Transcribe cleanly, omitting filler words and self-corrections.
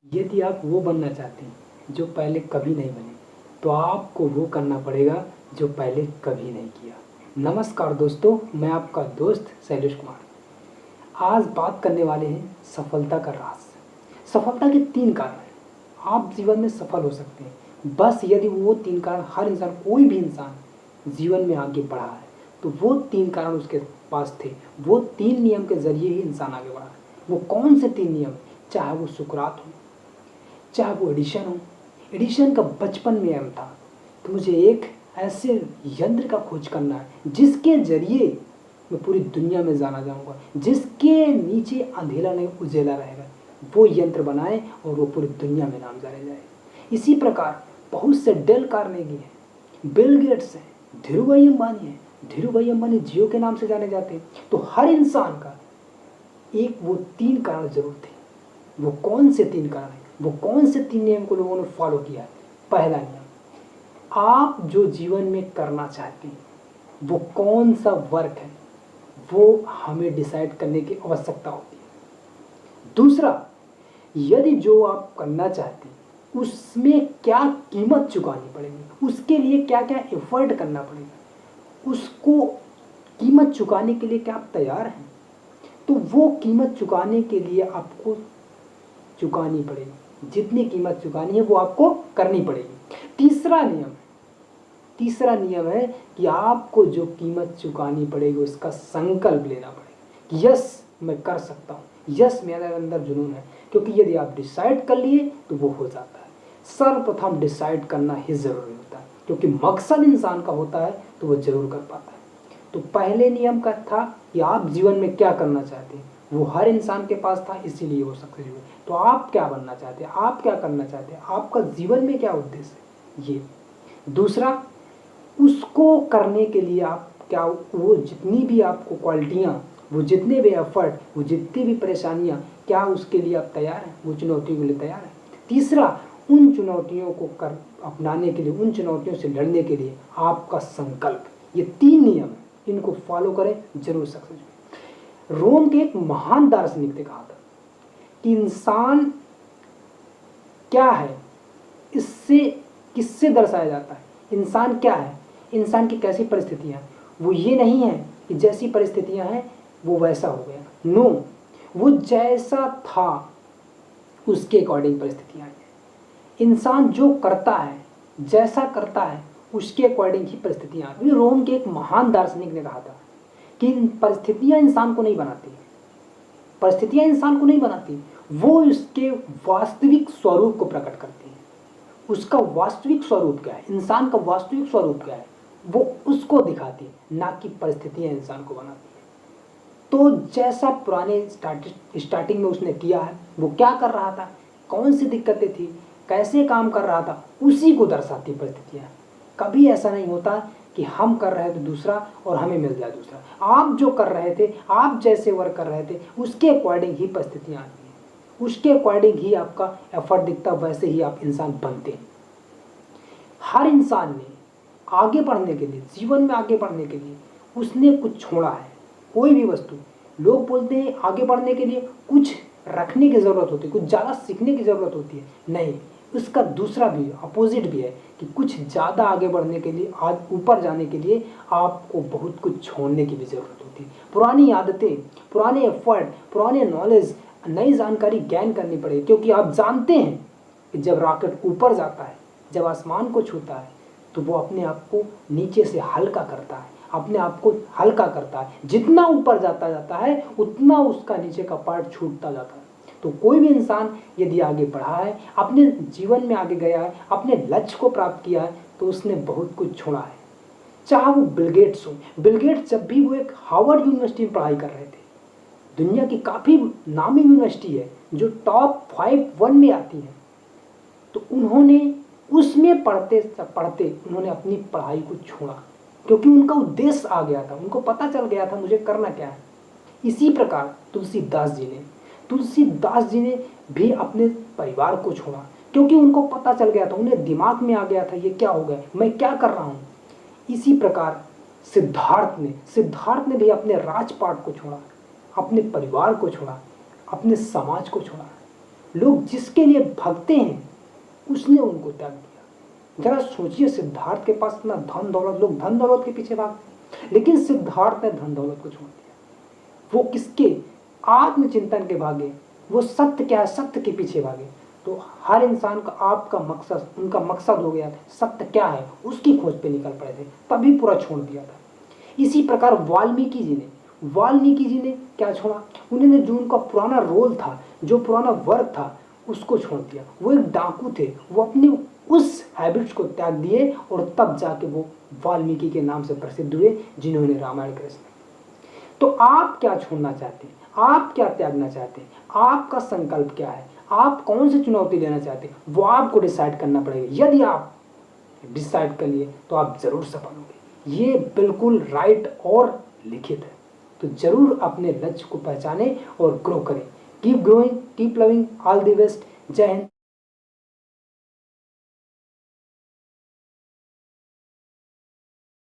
यदि आप वो बनना चाहते हैं जो पहले कभी नहीं बने, तो आपको वो करना पड़ेगा जो पहले कभी नहीं किया। नमस्कार दोस्तों, मैं आपका दोस्त शैलेश कुमार। आज बात करने वाले हैं सफलता का राज। सफलता के 3 कारण हैं। आप जीवन में सफल हो सकते हैं बस यदि वो 3 कारण हर इंसान, कोई भी इंसान जीवन में आगे बढ़ा है तो वो 3 कारण उसके पास थे। वो 3 नियम के जरिए ही इंसान आगे बढ़ा है। वो कौन से 3 नियम? चाहे वो सुकरात हो, चाहे वो एडिशन हो। एडिशन का बचपन में एम था कि मुझे एक ऐसे यंत्र का खोज करना है जिसके जरिए मैं पूरी दुनिया में जाना जाऊंगा, जिसके नीचे अंधेरा नहीं उजेला रहेगा। वो यंत्र बनाए और वो पूरी दुनिया में नाम जाने जाए। इसी प्रकार बहुत से डेल कार्नेगी हैं, बिल गेट्स हैं, धीरूभाई अंबानी हैं। धीरूभाई अंबानी जियो के नाम से जाने जाते हैं। तो हर इंसान का एक वो 3 कारण जरूर थे। वो कौन से 3 कारण हैं? वो कौन से 3 नियम को लोगों ने फॉलो किया है? पहला नियम, आप जो जीवन में करना चाहते हैं वो कौन सा वर्क है, वो हमें डिसाइड करने की आवश्यकता होती है। दूसरा, यदि जो आप करना चाहते हैं उसमें क्या कीमत चुकानी पड़ेगी, उसके लिए क्या क्या एफर्ट करना पड़ेगा, उसको कीमत चुकाने के लिए क्या आप तैयार हैं? तो वो कीमत चुकाने के लिए आपको चुकानी पड़ेगी। जितनी कीमत चुकानी है वो आपको करनी पड़ेगी। तीसरा नियम है कि आपको जो कीमत चुकानी पड़ेगी उसका संकल्प लेना पड़ेगा कि यस मैं कर सकता हूँ, यस मेरे अंदर जुनून है। क्योंकि यदि आप डिसाइड कर लिए तो वो हो जाता है। सर्वप्रथम डिसाइड करना ही जरूरी होता है, क्योंकि मकसद इंसान का होता है तो वो जरूर कर पाता है। तो पहले नियम का था कि आप जीवन में क्या करना चाहते हैं, वो हर इंसान के पास था, इसीलिए वो सक्सेस हुए। तो आप क्या बनना चाहते हैं, आप क्या करना चाहते हैं, आपका जीवन में क्या उद्देश्य है, ये। दूसरा, उसको करने के लिए आप क्या, वो जितनी भी आपको क्वालिटियाँ, वो जितने भी एफर्ट, वो जितनी भी परेशानियाँ, क्या उसके लिए आप तैयार हैं, वो चुनौतियों के लिए तैयार हैं। तीसरा, उन चुनौतियों को कर अपनाने के लिए, उन चुनौतियों से लड़ने के लिए आपका संकल्प। ये 3 नियम हैं, इनको फॉलो करें, जरूर सक्सेस होंगे। रोम के एक महान दार्शनिक ने कहा था कि इंसान क्या है, इससे किससे दर्शाया जाता है। इंसान क्या है, इंसान की कैसी परिस्थितियां हैं। वो ये नहीं है कि जैसी परिस्थितियां हैं वो वैसा हो गया, नो, वो जैसा था उसके अकॉर्डिंग परिस्थितियां हैं। इंसान जो करता है, जैसा करता है, उसके अकॉर्डिंग ही परिस्थितियां आती हैं। रोम के एक महान दार्शनिक ने कहा था कि परिस्थितियां इंसान को नहीं बनाती, परिस्थितियां इंसान को नहीं बनाती, वो उसके वास्तविक स्वरूप को प्रकट करती हैं। उसका वास्तविक स्वरूप क्या है, इंसान का वास्तविक स्वरूप क्या है, वो उसको दिखाती है, ना कि परिस्थितियां इंसान को बनाती है। तो जैसा पुराने स्टार्टिंग में उसने किया है, वो क्या कर रहा था, कौन सी दिक्कतें थी, कैसे काम कर रहा था, उसी को दर्शाती परिस्थितियां। कभी ऐसा नहीं होता कि हम कर रहे थे दूसरा और हमें मिल जाए दूसरा। आप जो कर रहे थे, आप जैसे वर्क कर रहे थे, उसके अकॉर्डिंग ही परिस्थितियां आती हैं, उसके अकॉर्डिंग ही आपका एफर्ट दिखता, वैसे ही आप इंसान बनते हैं। हर इंसान ने आगे बढ़ने के लिए, जीवन में आगे बढ़ने के लिए उसने कुछ छोड़ा है। कोई भी वस्तु, लोग बोलते हैं आगे बढ़ने के लिए कुछ रखने की ज़रूरत होती है, कुछ ज़्यादा सीखने की ज़रूरत होती है। नहीं, उसका दूसरा भी अपोजिट भी है कि कुछ ज़्यादा आगे बढ़ने के लिए, आज ऊपर जाने के लिए आपको बहुत कुछ छोड़ने की भी ज़रूरत होती है। पुरानी आदतें, पुराने एफर्ट, पुराने नॉलेज, नई जानकारी गैन करनी पड़ेगी। क्योंकि आप जानते हैं कि जब रॉकेट ऊपर जाता है, जब आसमान को छूता है, तो वो अपने आप को नीचे से हल्का करता है, अपने आप को हल्का करता है। जितना ऊपर जाता है उतना उसका नीचे का पार्ट छूटता जाता है। तो कोई भी इंसान यदि आगे बढ़ा है, अपने जीवन में आगे गया है, अपने लक्ष्य को प्राप्त किया है, तो उसने बहुत कुछ छोड़ा है। चाहे वो बिल गेट्स हो। बिल गेट्स जब भी वो एक हार्वर्ड यूनिवर्सिटी में पढ़ाई कर रहे थे, दुनिया की काफ़ी नामी यूनिवर्सिटी है जो टॉप 5 में आती है, तो उन्होंने उसमें पढ़ते पढ़ते उन्होंने अपनी पढ़ाई को छोड़ा, क्योंकि उनका उद्देश्य आ गया था, उनको पता चल गया था मुझे करना क्या है। इसी प्रकार तुलसीदास जी ने भी अपने परिवार को छोड़ा, क्योंकि उनको पता चल गया था, उन्हें दिमाग में आ गया था ये क्या हो गया, मैं क्या कर रहा हूँ। इसी प्रकार सिद्धार्थ ने भी अपने राजपाट को छोड़ा, अपने परिवार को छोड़ा, अपने समाज को छोड़ा। लोग जिसके लिए भगते हैं उसने उनको त्याग दिया। जरा सोचिए, सिद्धार्थ के पास इतना धन दौलत, लोग धन दौलत के पीछे भागते, लेकिन सिद्धार्थ ने धन दौलत को छोड़ दिया। वो किसके आत्मचिंतन के भागे, वो सत्य क्या है सत्य के पीछे भागे। तो हर इंसान का आपका मकसद, उनका मकसद हो गया सत्य क्या है उसकी खोज पे निकल पड़े थे, तभी पूरा छोड़ दिया था। इसी प्रकार वाल्मीकि जी ने क्या छोड़ा, उन्होंने जो उनका पुराना रोल था, जो पुराना वर्क था उसको छोड़ दिया। वो एक डाकू थे, वो अपने उस हैबिट्स को त्याग दिए और तब जाके वो वाल्मीकि के नाम से प्रसिद्ध हुए, जिन्होंने रामायण की रचना। तो आप क्या छोड़ना चाहते हैं, आप क्या त्यागना चाहते हैं, आपका संकल्प क्या है, आप कौन सी चुनौती लेना चाहते हैं, वो आपको डिसाइड करना पड़ेगा। यदि आप डिसाइड कर लिए तो आप जरूर सफल होंगे। ये बिल्कुल राइट और लिखित है। तो जरूर अपने लक्ष्य को पहचानें और ग्रो करें। Keep growing, keep loving, all the best. जय हिंद।